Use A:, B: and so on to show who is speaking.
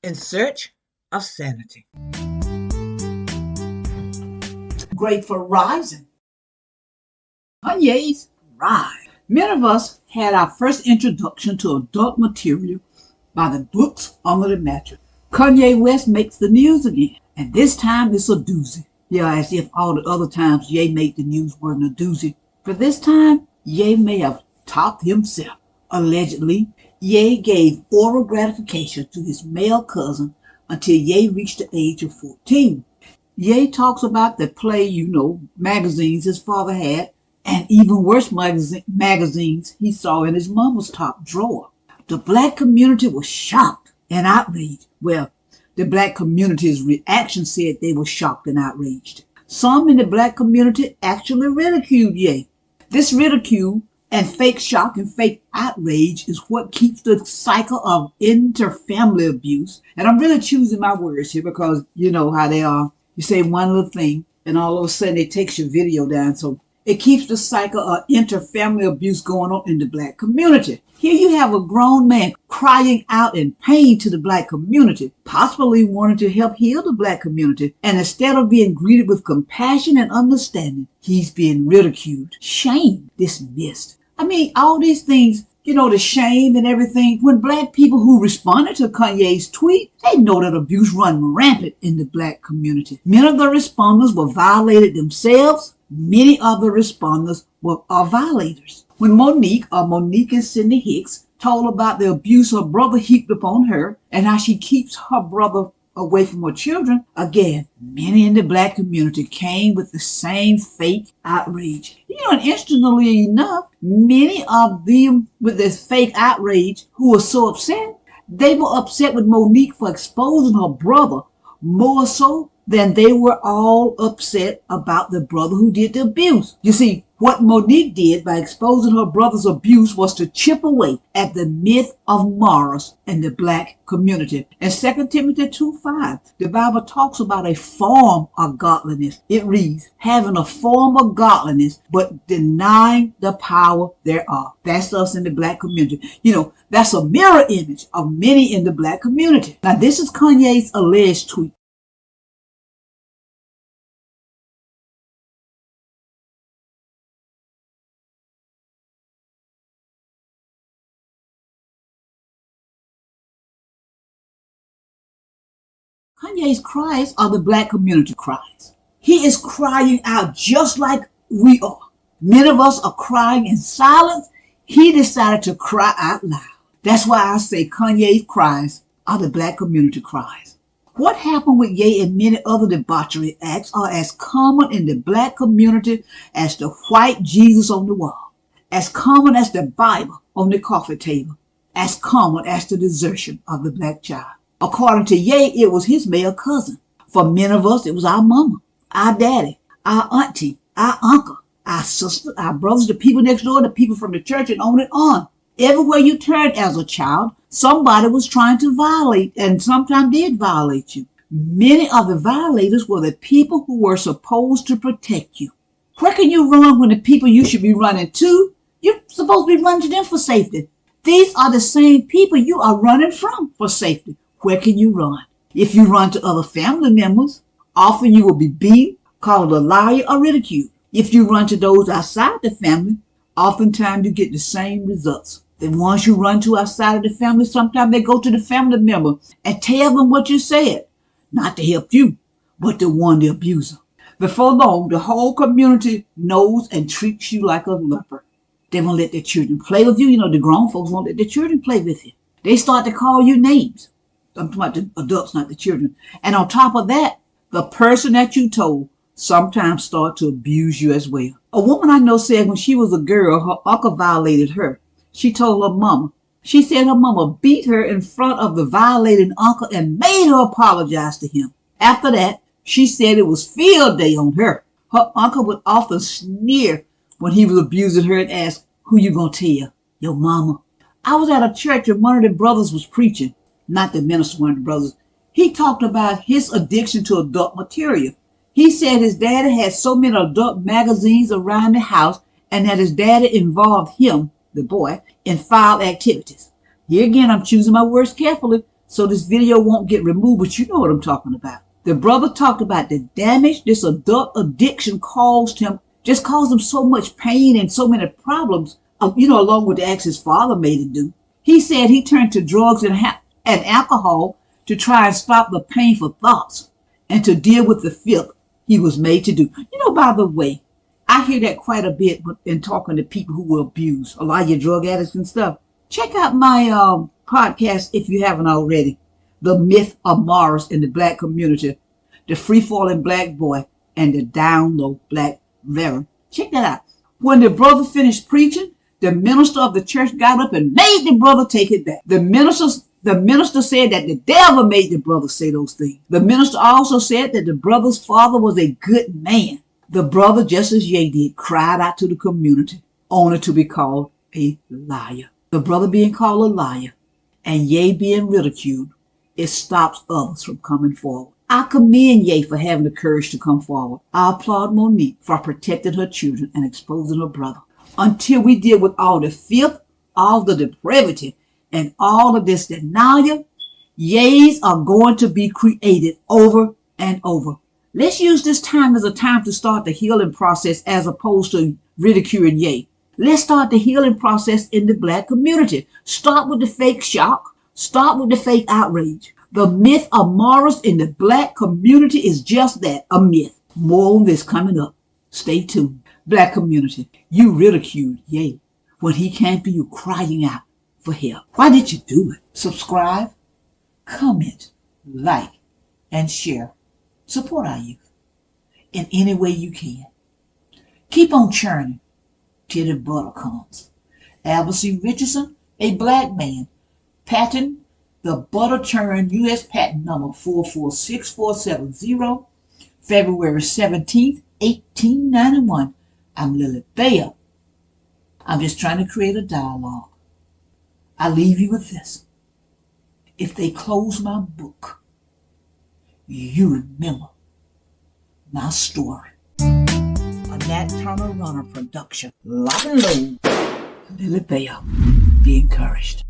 A: In search of sanity.
B: Great for rising. Kanya'S Rise. Many of us had our first introduction to adult material by the books under the mattress. Kanye West makes the news again, and this time it's a doozy. Yeah, as if all the other times Ye made the news weren't a doozy. But this time, Ye may have topped himself. Allegedly, Ye gave oral gratification to his male cousin until Ye reached the age of 14. Ye talks about the play, magazines his father had, and even worse magazines he saw in his mama's top drawer. The black community was shocked and outraged. Well, the black community's reaction said they were shocked and outraged. Some in the black community actually ridiculed Ye. This ridicule and fake shock and fake outrage is what keeps the cycle of interfamily abuse. And I'm really choosing my words here because you know how they are. You say one little thing and all of a sudden it takes your video down. So it keeps the cycle of interfamily abuse going on in the black community. Here you have a grown man crying out in pain to the black community, possibly wanting to help heal the black community. And instead of being greeted with compassion and understanding, he's being ridiculed, shamed, dismissed. I mean, all these things, the shame and everything. When black people who responded to Kanye's tweet, they know that abuse runs rampant in the black community. Many of the responders were violated themselves. Many of the responders are violators. When Monique and Cindy Hicks told about the abuse her brother heaped upon her and how she keeps her brother away from her children, again, many in the black community came with the same fake outrage. And interestingly enough, many of them with this fake outrage who were so upset, they were upset with Monique for exposing her brother more so than they were all upset about the brother who did the abuse. You see, what Monique did by exposing her brother's abuse was to chip away at the myth of morals in the black community. In 2 Timothy 2:5, the Bible talks about a form of godliness. It reads, having a form of godliness, but denying the power thereof. That's us in the black community. That's a mirror image of many in the black community. Now, this is Kanye's alleged tweet. Kanya'S cries are the black community cries. He is crying out just like we are. Many of us are crying in silence. He decided to cry out loud. That's why I say Kanya'S cries are the black community cries. What happened with Ye and many other debauchery acts are as common in the black community as the white Jesus on the wall, as common as the Bible on the coffee table, as common as the desertion of the black child. According to Ye, it was his male cousin. For many of us, it was our mama, our daddy, our auntie, our uncle, our sister, our brothers, the people next door, the people from the church, and on and on. Everywhere you turned as a child, somebody was trying to violate and sometimes did violate you. Many of the violators were the people who were supposed to protect you. Where can you run when the people you should be running to, you're supposed to be running to them for safety? These are the same people you are running from for safety. Where can you run? If you run to other family members, often you will be beaten, called a liar, or ridiculed. If you run to those outside the family, oftentimes you get the same results. The ones you run to outside of the family, sometimes they go to the family member and tell them what you said, not to help you, but to warn the abuser. Before long, the whole community knows and treats you like a leper. They won't let their children play with you. The grown folks won't let their children play with you. They start to call you names. I'm talking about the adults, not the children. And on top of that, the person that you told sometimes start to abuse you as well. A woman I know said when she was a girl, her uncle violated her. She told her mama. She said her mama beat her in front of the violating uncle and made her apologize to him. After that, she said it was field day on her. Her uncle would often sneer when he was abusing her and ask, who you gonna tell? Your mama. I was at a church and one of the brothers was preaching. Not the minister, one of the brothers. He talked about his addiction to adult material. He said his daddy had so many adult magazines around the house and that his daddy involved him, the boy, in foul activities. Here again, I'm choosing my words carefully so this video won't get removed, but you know what I'm talking about. The brother talked about the damage this adult addiction caused him, just caused him so much pain and so many problems, along with the acts his father made him do. He said he turned to drugs and alcohol to try and stop the painful thoughts and to deal with the filth he was made to do. By the way, I hear that quite a bit in talking to people who were abused, a lot of your drug addicts and stuff. Check out my podcast if you haven't already. The Myth of Morris in the Black Community, the free-falling black boy, and the down-low black veteran. Check that out. When the brother finished preaching, the minister of the church got up and made the brother take it back. The minister said that the devil made the brother say those things. The minister also said that the brother's father was a good man. The brother, just as Ye did, cried out to the community, only to be called a liar. The brother being called a liar and Ye being ridiculed, it stops others from coming forward. I commend Ye for having the courage to come forward. I applaud Monique for protecting her children and exposing her brother. Until we deal with all the filth, all the depravity, and all of this denial, Ye's are going to be created over and over. Let's use this time as a time to start the healing process as opposed to ridiculing Ye. Let's start the healing process in the black community. Start with the fake shock. Start with the fake outrage. The myth of morals in the black community is just that, a myth. More on this coming up. Stay tuned. Black community, you ridiculed Ye when he came for you crying out for help. Why did you do it? Subscribe, comment, like, and share. Support our youth in any way you can. Keep on churning till the butter comes. Albert C. Richardson, a black man, patent the butter churn U.S. patent number 446470, February 17th, 1891. I'm LilyBell. I'm just trying to create a dialogue. I leave you with this. If they close my book, you remember my story. A Nat Turner Runner production. Lock and load. LilyBell. Be encouraged.